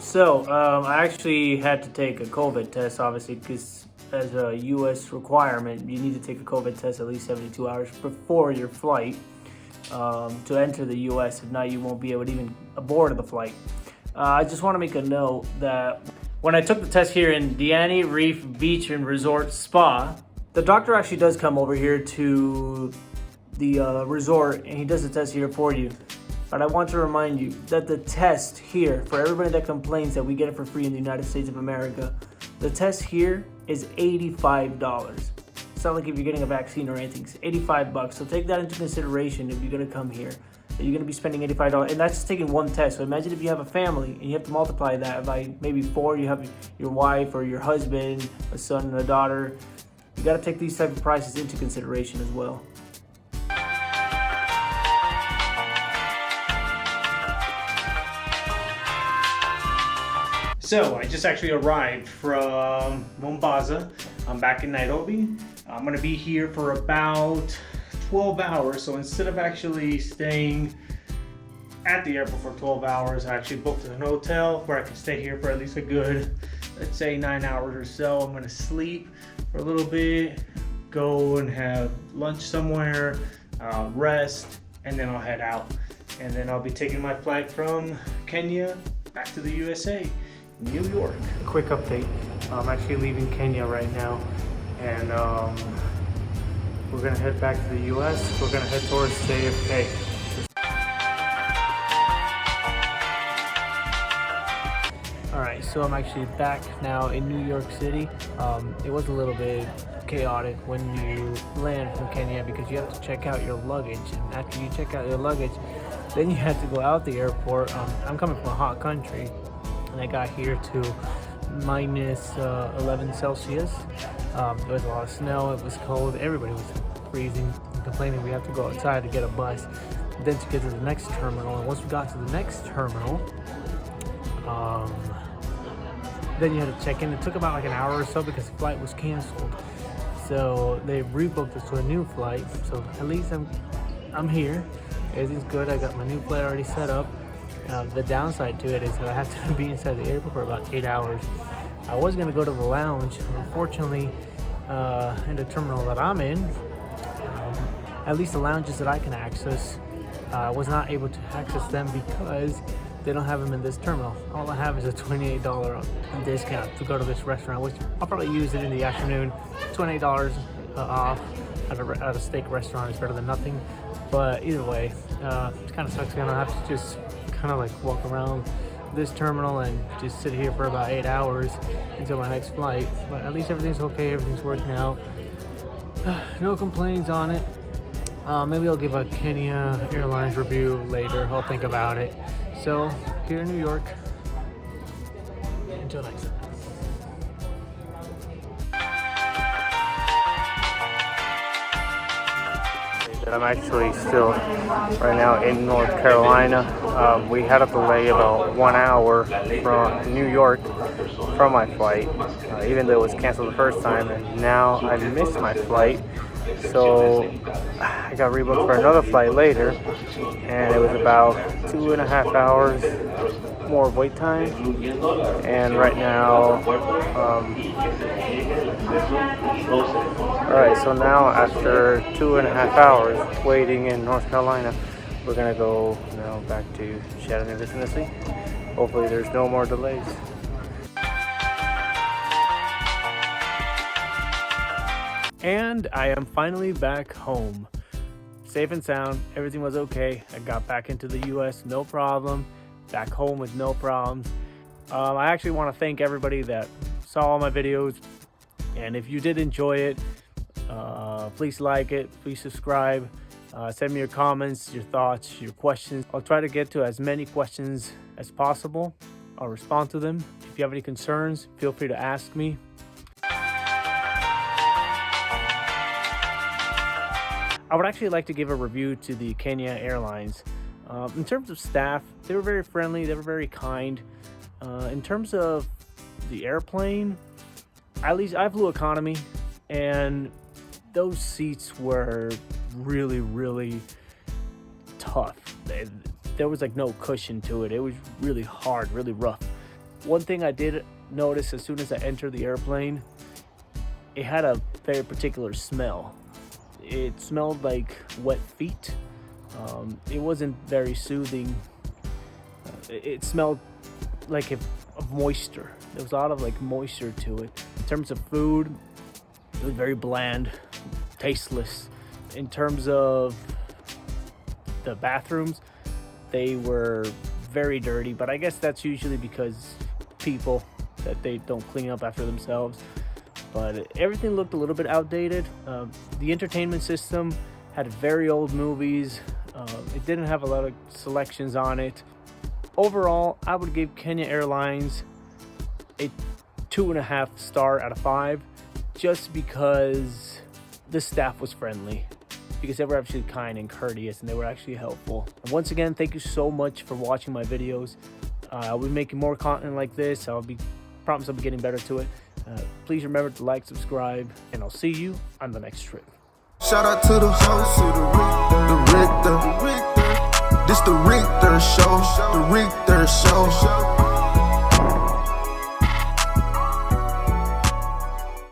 I actually had to take a COVID test, obviously, because as a U.S. requirement, you need to take a COVID test at least 72 hours before your flight to enter the U.S. If not, you won't be able to even board the flight. I just want to make a note that when I took the test here in Diani Reef Beach and Resort Spa, the doctor actually does come over here to the resort and he does the test here for you. But I want to remind you that the test here, for everybody that complains that we get it for free in the United States of America, the test here is $85. It's not like if you're getting a vaccine or anything, it's $85. So take that into consideration if you're gonna come here. That you're gonna be spending $85, and that's just taking one test. So imagine if you have a family and you have to multiply that by maybe 4, you have your wife or your husband, a son and a daughter. You gotta take these type of prices into consideration as well. So I just actually arrived from Mombasa. I'm back in Nairobi. I'm gonna be here for about 12 hours. So instead of actually staying at the airport for 12 hours, I actually booked an hotel where I can stay here for at least a good, let's say 9 hours or so. I'm gonna sleep for a little bit, go and have lunch somewhere, rest, and then I'll head out. And then I'll be taking my flight from Kenya back to the USA. New York. Quick update. I'm actually leaving Kenya right now, and we're gonna head back to the US. We're gonna head towards JFK. Alright, so I'm actually back now in New York City. It was a little bit chaotic when you land from Kenya because you have to check out your luggage, and after you check out your luggage, then you have to go out the airport. I'm coming from a hot country, and I got here to minus 11 Celsius. There was a lot of snow, it was cold, everybody was freezing and complaining we have to go outside to get a bus, then to get to the next terminal. And once we got to the next terminal, then you had to check in. It took about like an hour or so because the flight was canceled. So they rebooked us to a new flight. So at least I'm here, everything's good. I got my new flight already set up. The downside to it is that I have to be inside the airport for about 8 hours. I was going to go to the lounge. Unfortunately, in the terminal that I'm in, at least the lounges that I can access, I was not able to access them because they don't have them in this terminal. All I have is a $28 discount to go to this restaurant, which I'll probably use it in the afternoon. $28 off at a steak restaurant is better than nothing. But either way, it kind of sucks. I'm gonna have to just kind of like walk around this terminal and just sit here for about 8 hours until my next flight. But at least everything's okay, everything's working out. No complaints on it. Maybe I'll give a Kenya Airlines review later. I'll think about it. So here in New York, until next time. I'm actually still right now in North Carolina. We had a delay about 1 hour from New York from my flight, even though it was canceled the first time, and now I missed my flight. So I got rebooked for another flight later, and it was about 2.5 hours more wait time. And right now, alright, so now after 2.5 hours waiting in North Carolina, we're gonna go now back to Chattanooga, Tennessee. Hopefully there's no more delays. And I am finally back home. Safe and sound, everything was okay. I got back into the US, no problem. Back home with no problems. I actually want to thank everybody that saw all my videos. And if you did enjoy it, please like it, please subscribe. Send me your comments, your thoughts, your questions. I'll try to get to as many questions as possible. I'll respond to them. If you have any concerns, feel free to ask me. I would actually like to give a review to the Kenya Airlines. In terms of staff, they were very friendly, they were very kind. In terms of the airplane, at least I flew economy, and those seats were really, really tough. There was like no cushion to it. It was really hard, really rough. One thing I did notice as soon as I entered the airplane, it had a very particular smell. It smelled like wet feet. It wasn't very soothing. It smelled like of moisture. There was a lot of like moisture to it. In terms of food, it was very bland, tasteless. In terms of the bathrooms, they were very dirty, but I guess that's usually because people that they don't clean up after themselves. But everything looked a little bit outdated. The entertainment system had very old movies. It didn't have a lot of selections on it. Overall, I would give Kenya Airlines a 2.5 star out of 5, just because the staff was friendly, because they were actually kind and courteous, and they were actually helpful. And once again, thank you so much for watching my videos. I'll be making more content like this. Promise I'll be getting better to it. Please remember to like, subscribe, and I'll see you on the next trip. Shout out to the host, the Richter. This the Richter show, the Richter show.